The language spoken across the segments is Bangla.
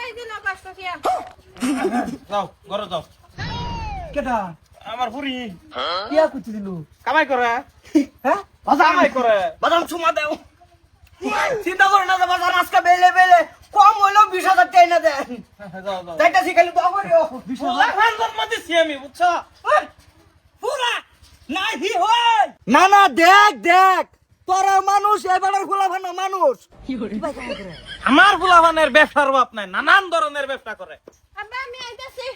এই যে না 5 টাকা যাও ঘরে যাও কেটা আমার পুরি কিয়া কুচি দিলু কামাই করে হ্যাঁ কামাই করে বাদাম চুমা দাও চিন্তা করো না বাজার আজকে বেলে বেলে কম হইলো 20,000 টাকা না দেন যাও যাও তাইটা শিখালি তো করিও পুলা খান জন্ম দিছি আমি বুঝছো পুরা নাই হয় না না দেখ দেখ তোরা মানুষ এবারে ফুলাফানা মানুষ আমার ফুলাফানের ব্যবসার অভাব নাই নানান ধরনের ব্যবসা করে আব্বা আমি আইতাছি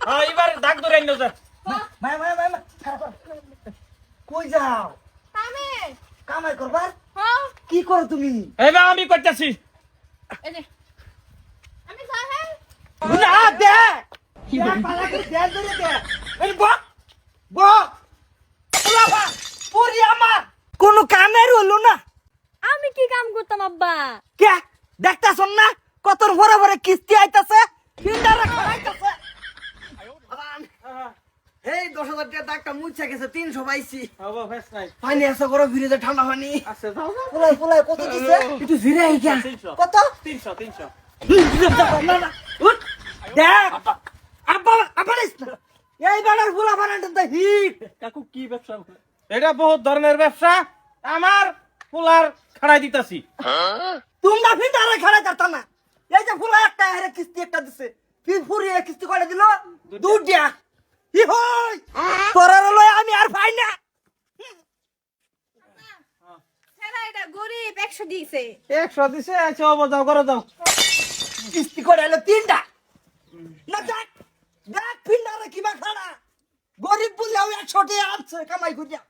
হ্যাঁ এবার ডাক ধরে আইনো যা মাই মাই মাই কই যাও আমি কামাই করবার হ্যাঁ কি করো তুমি এবার আমি করতেছি এই যে আমি যাই হ্যাঁ না দেখ দেখ পালা করে দেখ ধরে দেখ এই বক বক ফুলাফা পুরি আমার কোনো কামের হলো না আমি কি কাম করতাম আব্বা কে দেখতাছন না কত ভরে ভরে কিস্তি আইতাছে ফিল্ডারে খাইতাছে এই 10,000 টাকা টাকা মুছা গেছে 300 পাইছি হবো ফেস নাই পানি আছে করো ফ্রিজে ঠান্ডা পানি আছে যাও যাও ফুলাই ফুলাই কত দিছে একটু জিরে আইকা 300 কত 300 না না উঠ দেখ আব্বা আব্বা এই বাড়ার ফুলা বানাতে তো হিট কাকু কি ব্যবসা এটা বহুত ধরনের ব্যবসা আমার ফুলার খাড়াই দিতাছি তোমরা ফিল্ডারে খাড়া করতা না এই যে ফুলা একটা হেরে কিস্তি একটা দিছে ফির ফুরিয়ে কিস্তি করে দিল দুটিয়া ই হই তোরার লয় আমি আর পাই না ছেড়া এটা গরিব 100 দিয়েছে 100 দিছে আচ্ছা হবো যাও ঘরে যাও কিস্তি করে এলো 3টা না দেখ দেখ ফিল্ডারে কিবা খাড়া গরিব বললেও 100 টাকা আছে কামাই করিয়া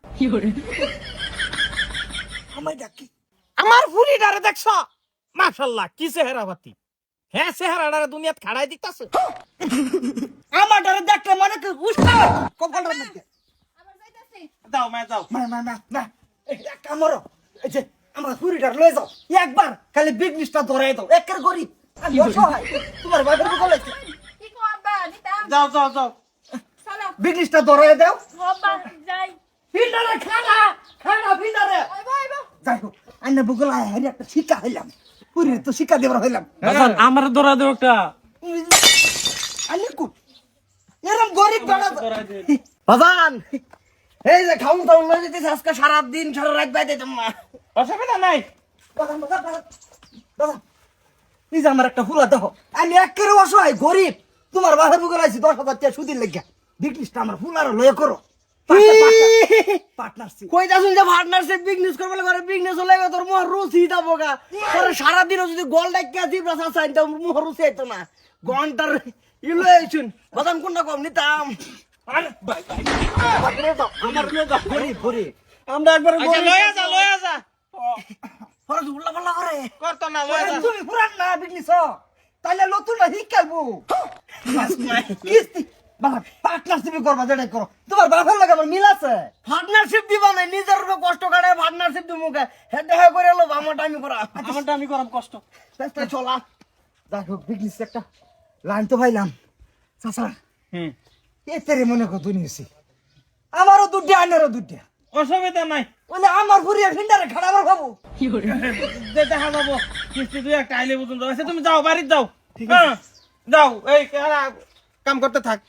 কামাই ডাকি আমার ফুলিটারে দেখছ মাশাআল্লাহ কি চেহারাবাতি হ্যাঁ চেহারাটারে দুনিয়াত খাড়াই দিতাছে আমার ডারে দেখলে মনে কি উস্তা কপালটার মধ্যে আবার যাইতাছি যাও মা যাও না না না না এটা কামড় এই যে আমার ফুরিটার লয়ে যাও একবার খালি বিগ লিস্টটা ধরাই দাও একের গরিব আমি অসহায় তোমার বাবার বলেছে কি কো আব্বা নিতাম যাও যাও যাও চলো বিগ লিস্টটা ধরাই দাও আব্বা যাই ফিল্ডারে খানা খানা ফিল্ডারে আইবো আইবো যাই হোক আইনা বুগলা হারি একটা শিক্ষা হইলাম পুরীর তো শিক্ষা দেবার হইলাম বাজান আমার দৌড়া দেও একটা আইনা কু এরম গরিব বাড়া দৌড়া দে বাজান এই যে খাউন খাউন লয়ে যেতেছে আজকে সারা দিন সারা রাত বাইতে তোমা অসুবিধা নাই বাজান বাজান বাজান বাজান এই যে আমার একটা ফুলা দেখো আমি একেবারে অসহায় গরিব তোমার বাসার বুকে আইছি 10,000 টাকা সুদির লাগিয়া বিজনেসটা আমার ফুলার লয়ে করো পার্টনারশিপ কই দাসুন যে পার্টনারশিপ বিজনেস করবে করে বিজনেস হলে তোর মোহ রুচি দাবোগা তোর সারা দিন যদি গোল ডাকিয়া দিই রাসা চাই তো মোহ রুচি আইতো না ঘন্টার ইলো আইছুন বাদাম কোনটা কম নিতাম আমার গরিব গরিব আমরা একবার আচ্ছা লয়া যা খরচ উল্লা পাল্লা করে করতো না লয়া যা তুমি পুরান না বিজনেস তাইলে নতুন না শিখাবো কিস্তি বাবা পার্টনারশিপ করবা যেটাই করো তোমার বাবার লাগে আমার মিল আছে পার্টনারশিপ দিবা না নিজের উপর কষ্ট কাটে পার্টনারশিপ দিব মুখে হেডে হয়ে করে এলো আমারটা আমি করা আমারটা আমি করাম কষ্ট চেষ্টা চলা যাই হোক বিজনেস একটা লাইন তো পাইলাম চাচা এতেরে মনে কর দুনিয়েছি আমারও দুধে আনেরও দুধে অসুবিধা নাই বলে আমার ফুরিয়ে ফিন্ডারে খাড়াবার খাবো দেখা যাবো কিস্তি দুই একটা আইলে বুঝুন যাও তুমি যাও বাড়িতে যাও হ্যাঁ যাও এই কাম করতে থাক